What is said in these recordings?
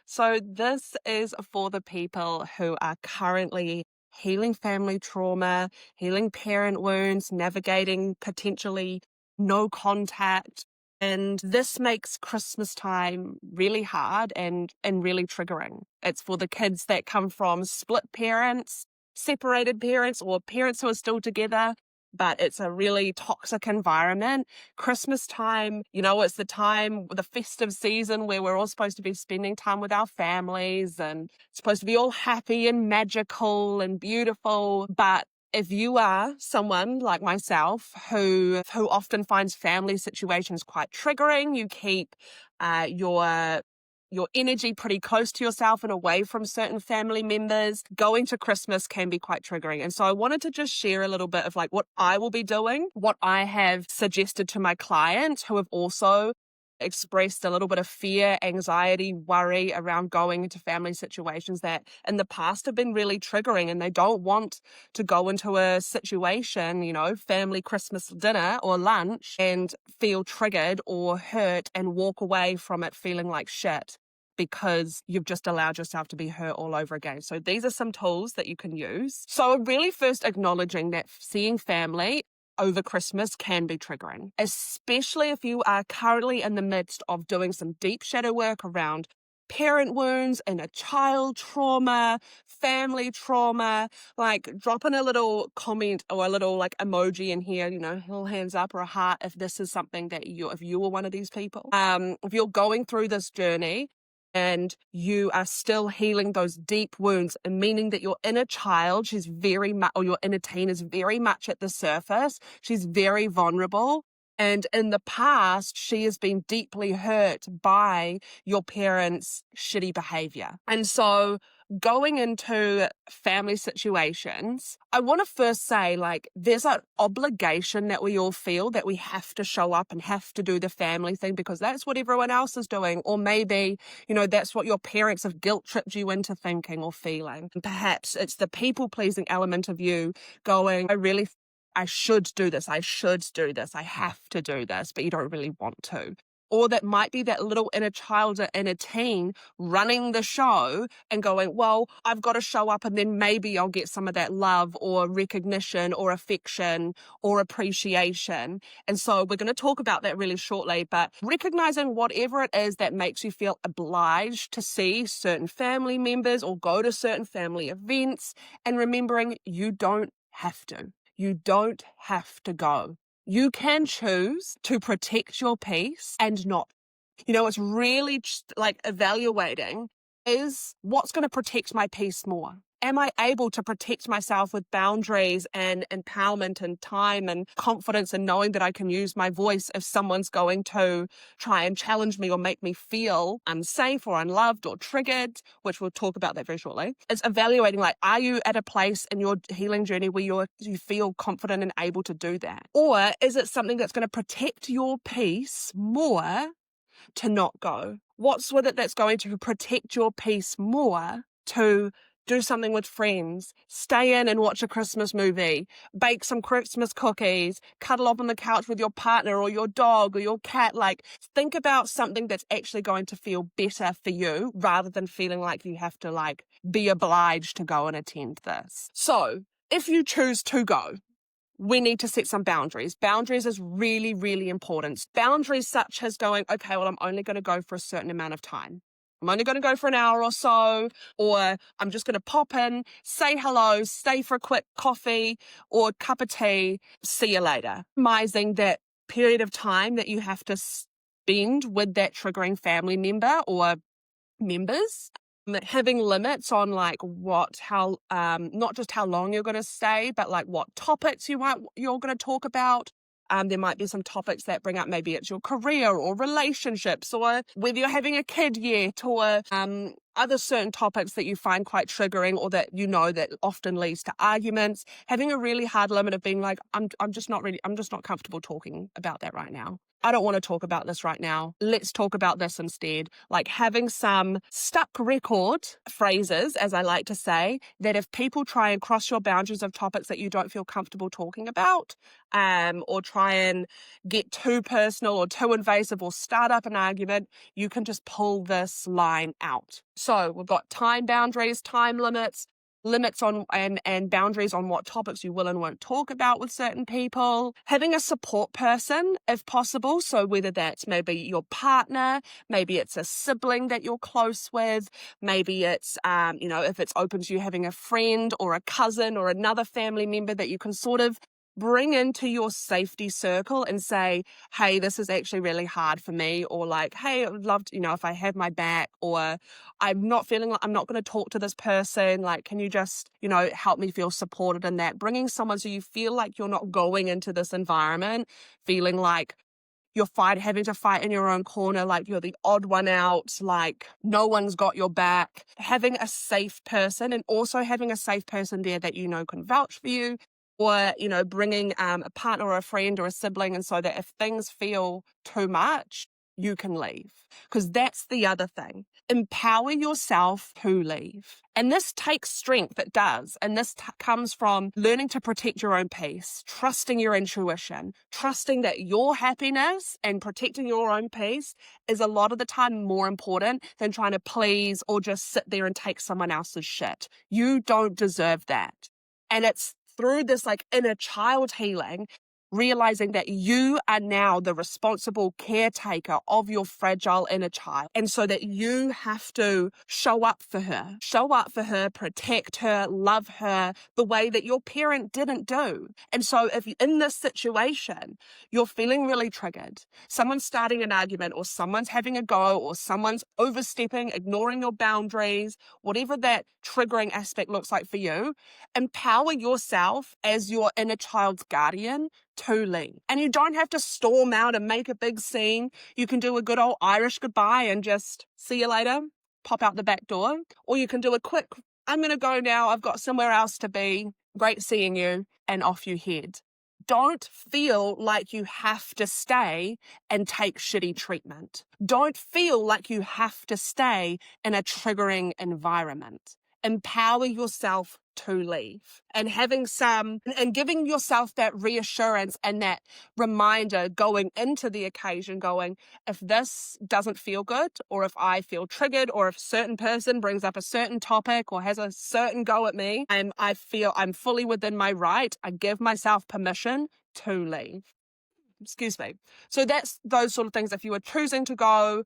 So this is for the people who are currently healing family trauma, healing parent wounds, navigating potentially no contact. And this makes Christmas time really hard and really triggering. It's for the kids that come from split parents, separated parents, or parents who are still together, but it's a really toxic environment. Christmas time, it's the time, the festive season where we're all supposed to be spending time with our families and it's supposed to be all happy and magical and beautiful. But if you are someone like myself who often finds family situations quite triggering, you keep your energy pretty close to yourself and away from certain family members, going to Christmas can be quite triggering. And so I wanted to just share a little bit of like what I will be doing, what I have suggested to my clients who have also expressed a little bit of fear, anxiety, worry around going into family situations that in the past have been really triggering, and they don't want to go into a situation, family Christmas dinner or lunch, and feel triggered or hurt and walk away from it feeling like shit because you've just allowed yourself to be hurt all over again. So these are some tools that you can use. So really first acknowledging that seeing family over Christmas can be triggering, especially if you are currently in the midst of doing some deep shadow work around parent wounds and a child trauma, family trauma. Like dropping a little comment or a little like emoji in here, little hands up or a heart if this is something that if you were one of these people. If you're going through this journey and you are still healing those deep wounds, and meaning that your inner child, she's very much, or your inner teen is very much at the surface. She's very vulnerable. And in the past, she has been deeply hurt by your parents' shitty behavior. And so going into family situations, I want to first say, there's an obligation that we all feel that we have to show up and have to do the family thing because that's what everyone else is doing. Or maybe, that's what your parents have guilt-tripped you into thinking or feeling. And perhaps it's the people-pleasing element of you going, I should do this, I have to do this, but you don't really want to. Or that might be that little inner child or inner teen running the show and going, well, I've got to show up and then maybe I'll get some of that love or recognition or affection or appreciation. And so we're going to talk about that really shortly, but recognizing whatever it is that makes you feel obliged to see certain family members or go to certain family events, and remembering you don't have to. You don't have to go. You can choose to protect your peace and not. It's really evaluating is what's going to protect my peace more. Am I able to protect myself with boundaries and empowerment and time and confidence and knowing that I can use my voice if someone's going to try and challenge me or make me feel unsafe or unloved or triggered, which we'll talk about that very shortly. It's evaluating, are you at a place in your healing journey where you feel confident and able to do that? Or is it something that's going to protect your peace more to not go? What's with it that's going to protect your peace more to do something with friends, stay in and watch a Christmas movie, bake some Christmas cookies, cuddle up on the couch with your partner or your dog or your cat? Think about something that's actually going to feel better for you rather than feeling like you have to be obliged to go and attend this. So if you choose to go, we need to set some boundaries. Boundaries is really, really important. Boundaries such as going, okay, well, I'm only going to go for a certain amount of time. I'm only going to go for an hour or so, or I'm just going to pop in, say hello, stay for a quick coffee or cup of tea, see you later. Minimizing that period of time that you have to spend with that triggering family member or members. Having limits on not just how long you're going to stay, but what topics you're going to talk about. There might be some topics that bring up, maybe it's your career or relationships or whether you're having a kid yet or Are there certain topics that you find quite triggering or that you know that often leads to arguments? Having a really hard limit of being like, I'm just not comfortable talking about that right now. I don't want to talk about this right now. Let's talk about this instead. Like having some stuck record phrases, as I like to say, that if people try and cross your boundaries of topics that you don't feel comfortable talking about, or try and get too personal or too invasive or start up an argument, you can just pull this line out. So we've got time boundaries, time limits on and boundaries on what topics you will and won't talk about with certain people. Having a support person, if possible. So whether that's maybe your partner, maybe it's a sibling that you're close with, maybe it's, if it's open to you having a friend or a cousin or another family member that you can sort of bring into your safety circle and say, hey, this is actually really hard for me, or like, hey, I would love to, if I have my back, or I'm not feeling like I'm not going to talk to this person, like, can you just, help me feel supported in that? Bringing someone so you feel like you're not going into this environment feeling like you're having to fight in your own corner, like you're the odd one out, like no one's got your back. Having a safe person, and also having a safe person there that can vouch for you, or, bringing a partner or a friend or a sibling, and so that if things feel too much, you can leave. Because that's the other thing. Empower yourself to leave. And this takes strength, it does. And this comes from learning to protect your own peace, trusting your intuition, trusting that your happiness and protecting your own peace is a lot of the time more important than trying to please or just sit there and take someone else's shit. You don't deserve that. And it's through this like inner child healing, realizing that you are now the responsible caretaker of your fragile inner child. And so that you have to show up for her, protect her, love her the way that your parent didn't do. And so if in this situation, you're feeling really triggered, someone's starting an argument or someone's having a go or someone's overstepping, ignoring your boundaries, whatever that triggering aspect looks like for you, empower yourself as your inner child's guardian to leave. And you don't have to storm out and make a big scene. You can do a good old Irish goodbye and just see you later, pop out the back door. Or you can do a quick, I'm going to go now, I've got somewhere else to be, great seeing you, and off you head. Don't feel like you have to stay and take shitty treatment. Don't feel like you have to stay in a triggering environment. Empower yourself to leave, and giving yourself that reassurance and that reminder going into the occasion, going, if this doesn't feel good, or if I feel triggered, or if a certain person brings up a certain topic or has a certain go at me, and I feel I'm fully within my right, I give myself permission to leave. Excuse me. So that's those sort of things. If you are choosing to go,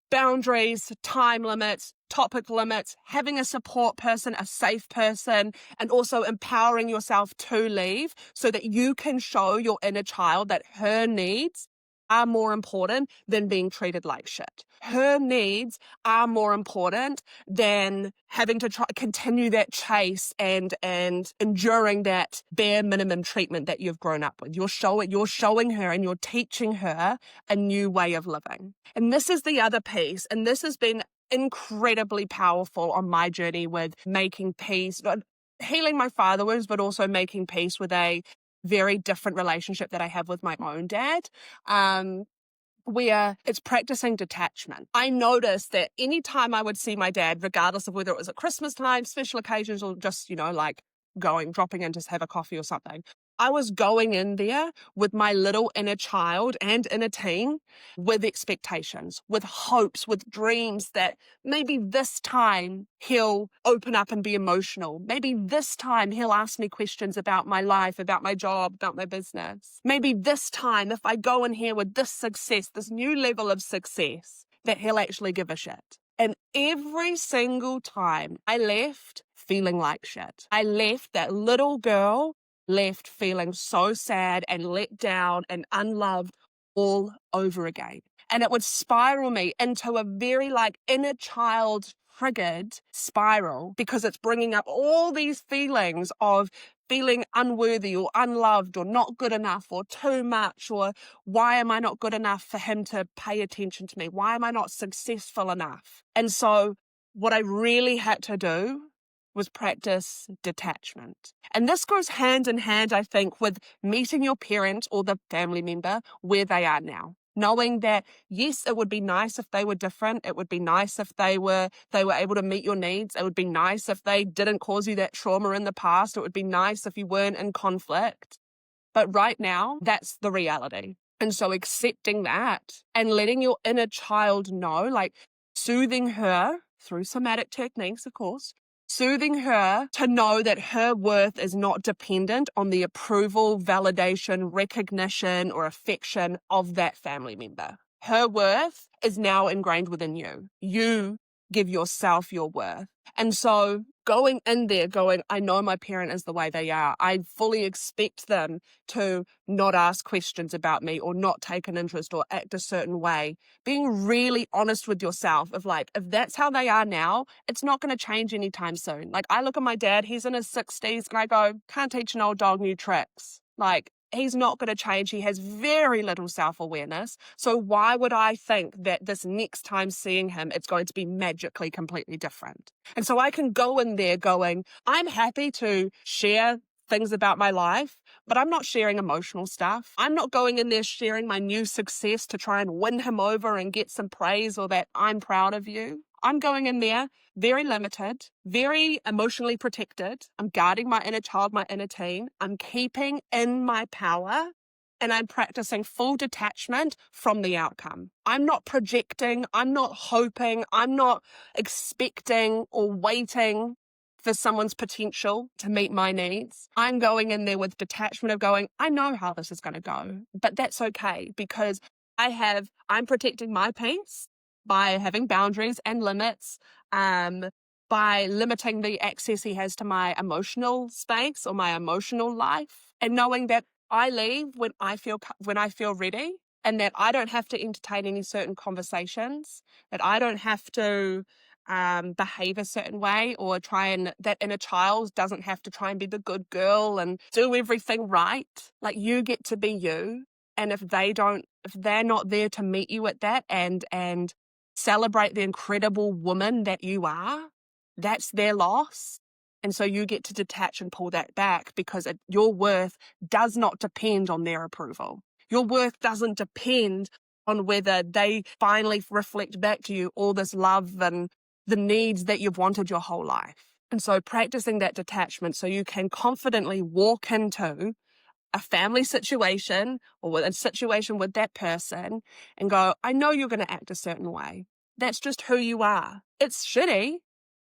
boundaries, time limits, topic limits, having a support person, a safe person, and also empowering yourself to leave so that you can show your inner child that her needs are more important than being treated like shit. Her needs are more important than having to continue that chase and enduring that bare minimum treatment that you've grown up with. You're showing her and you're teaching her a new way of living. And this is the other piece, and this has been incredibly powerful on my journey with making peace, healing my father wounds, but also making peace with a very different relationship that I have with my own dad, where it's practicing detachment. I noticed that anytime I would see my dad, regardless of whether it was at Christmas time, special occasions, or just, dropping in to have a coffee or something, I was going in there with my little inner child and inner teen with expectations, with hopes, with dreams that maybe this time he'll open up and be emotional. Maybe this time he'll ask me questions about my life, about my job, about my business. Maybe this time, if I go in here with this success, this new level of success, that he'll actually give a shit. And every single time I left feeling like shit. I left that little girl left feeling so sad and let down and unloved all over again. And it would spiral me into a very inner child triggered spiral, because it's bringing up all these feelings of feeling unworthy or unloved or not good enough or too much, or why am I not good enough for him to pay attention to me? Why am I not successful enough? And so what I really had to do was practice detachment. And this goes hand in hand, I think, with meeting your parent or the family member where they are now. Knowing that, yes, it would be nice if they were different. It would be nice if they were able to meet your needs. It would be nice if they didn't cause you that trauma in the past. It would be nice if you weren't in conflict. But right now, that's the reality. And so accepting that and letting your inner child know, like soothing her through somatic techniques, of course, soothing her to know that her worth is not dependent on the approval, validation, recognition, or affection of that family member. Her worth is now ingrained within you. You give yourself your worth. And so going in there going, I know my parent is the way they are. I fully expect them to not ask questions about me or not take an interest or act a certain way. Being really honest with yourself of like, if that's how they are now, it's not going to change anytime soon. Like I look at my dad, he's in his 60s and I go, can't teach an old dog new tricks. Like he's not going to change. He has very little self-awareness. So why would I think that this next time seeing him, it's going to be magically completely different? And so I can go in there going, I'm happy to share things about my life, but I'm not sharing emotional stuff. I'm not going in there sharing my new success to try and win him over and get some praise or that I'm proud of you. I'm going in there very limited, very emotionally protected. I'm guarding my inner child, my inner teen. I'm keeping in my power and I'm practicing full detachment from the outcome. I'm not projecting. I'm not hoping. I'm not expecting or waiting for someone's potential to meet my needs. I'm going in there with detachment of going, I know how this is going to go, but that's okay because I'm protecting my peace by having boundaries and limits, by limiting the access he has to my emotional space or my emotional life, and knowing that I leave when I feel ready, and that I don't have to entertain any certain conversations, that I don't have to behave a certain way or that inner child doesn't have to try and be the good girl and do everything right. Like you get to be you. And if they're not there to meet you at that and celebrate the incredible woman that you are, that's their loss. And so you get to detach and pull that back because your worth does not depend on their approval. Your worth doesn't depend on whether they finally reflect back to you all this love and the needs that you've wanted your whole life. And so practicing that detachment so you can confidently walk into a family situation or with a situation with that person and go, I know you're going to act a certain way. That's just who you are. It's shitty,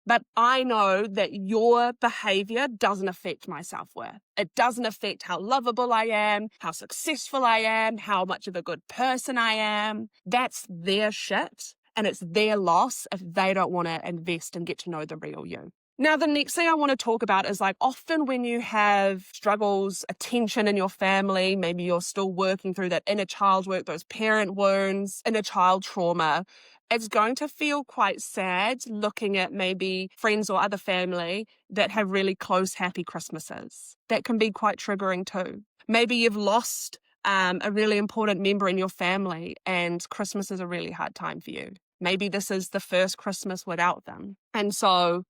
but I know that your behavior doesn't affect my self-worth. It doesn't affect how lovable I am, how successful I am, how much of a good person I am. That's their shit. And it's their loss if they don't want to invest and get to know the real you. Now, the next thing I want to talk about is like often when you have struggles, tension in your family, maybe you're still working through that inner child work, those parent wounds, inner child trauma, it's going to feel quite sad looking at maybe friends or other family that have really close, happy Christmases. That can be quite triggering too. Maybe you've lost a really important member in your family and Christmas is a really hard time for you. Maybe this is the first Christmas without them. And so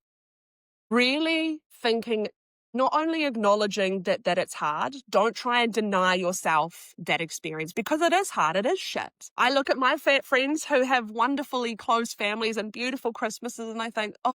really thinking, not only acknowledging that it's hard, don't try and deny yourself that experience because it is hard, it is shit. I look at my friends who have wonderfully close families and beautiful Christmases and I think, oh,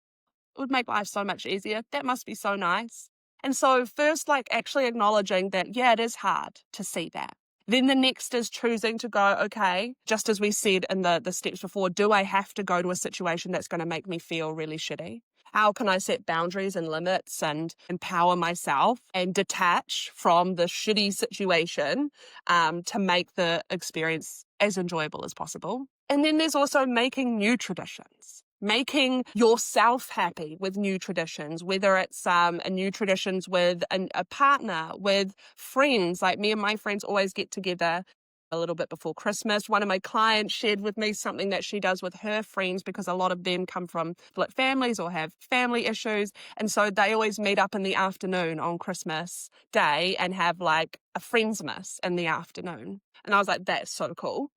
it would make life so much easier. That must be so nice. And so first, like actually acknowledging that, yeah, it is hard to see that. Then the next is choosing to go, okay, just as we said in the steps before, do I have to go to a situation that's going to make me feel really shitty? How can I set boundaries and limits and empower myself and detach from the shitty situation to make the experience as enjoyable as possible? And then there's also making new traditions. Making yourself happy with new traditions, whether it's new traditions with a partner, with friends. Like me and my friends always get together a little bit before Christmas. One of my clients shared with me something that she does with her friends because a lot of them come from split families or have family issues. And so they always meet up in the afternoon on Christmas Day and have like a friendsmas in the afternoon. And I was like, that's so cool.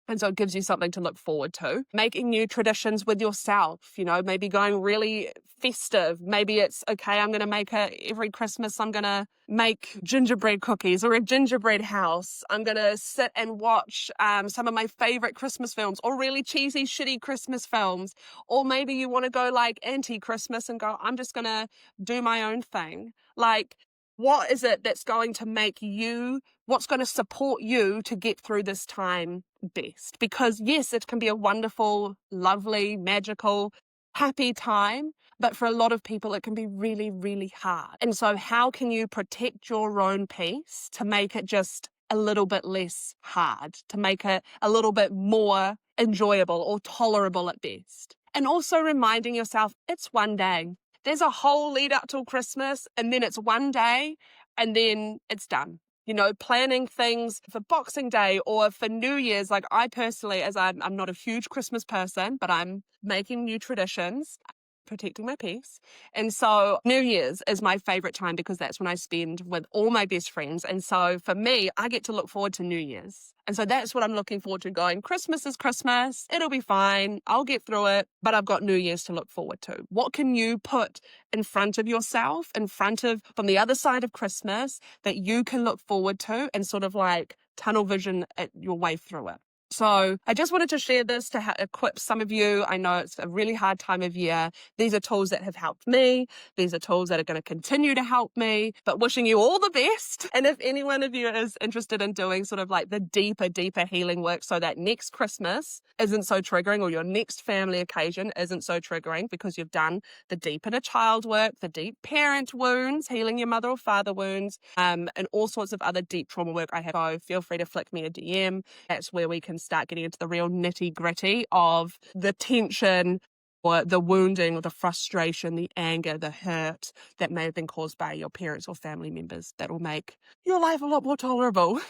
And so it gives you something to look forward to. Making new traditions with yourself, maybe going really festive. Maybe it's, okay, I'm going to make every Christmas, I'm going to make gingerbread cookies or a gingerbread house. I'm going to sit and watch some of my favorite Christmas films, or really cheesy, shitty Christmas films. Or maybe you want to go like anti-Christmas and go, I'm just going to do my own thing. Like, what is it that's going to make you, what's going to support you to get through this time best? Because yes, it can be a wonderful, lovely, magical, happy time, but for a lot of people, it can be really, really hard. And so how can you protect your own peace to make it just a little bit less hard, to make it a little bit more enjoyable or tolerable at best? And also reminding yourself, it's one day. There's a whole lead up till Christmas, and then it's one day, and then it's done. Planning things for Boxing Day or for New Year's. Like, I personally, as I'm not a huge Christmas person, but I'm making new traditions, protecting my peace. And so New Year's is my favorite time because that's when I spend with all my best friends. And so for me, I get to look forward to New Year's. And so that's what I'm looking forward to, going, Christmas is Christmas. It'll be fine. I'll get through it. But I've got New Year's to look forward to. What can you put in front of yourself, from the other side of Christmas, that you can look forward to and sort of like tunnel vision your way through it? So I just wanted to share this to equip some of you. I know it's a really hard time of year. These are tools that have helped me. These are tools that are going to continue to help me, but wishing you all the best. And if any one of you is interested in doing sort of like the deeper healing work so that next Christmas isn't so triggering, or your next family occasion isn't so triggering because you've done the deep inner child work, the deep parent wounds, healing your mother or father wounds, and all sorts of other deep trauma work I have. So feel free to flick me a DM. That's where we can start getting into the real nitty-gritty of the tension or the wounding or the frustration, the anger, the hurt that may have been caused by your parents or family members. That will make your life a lot more tolerable.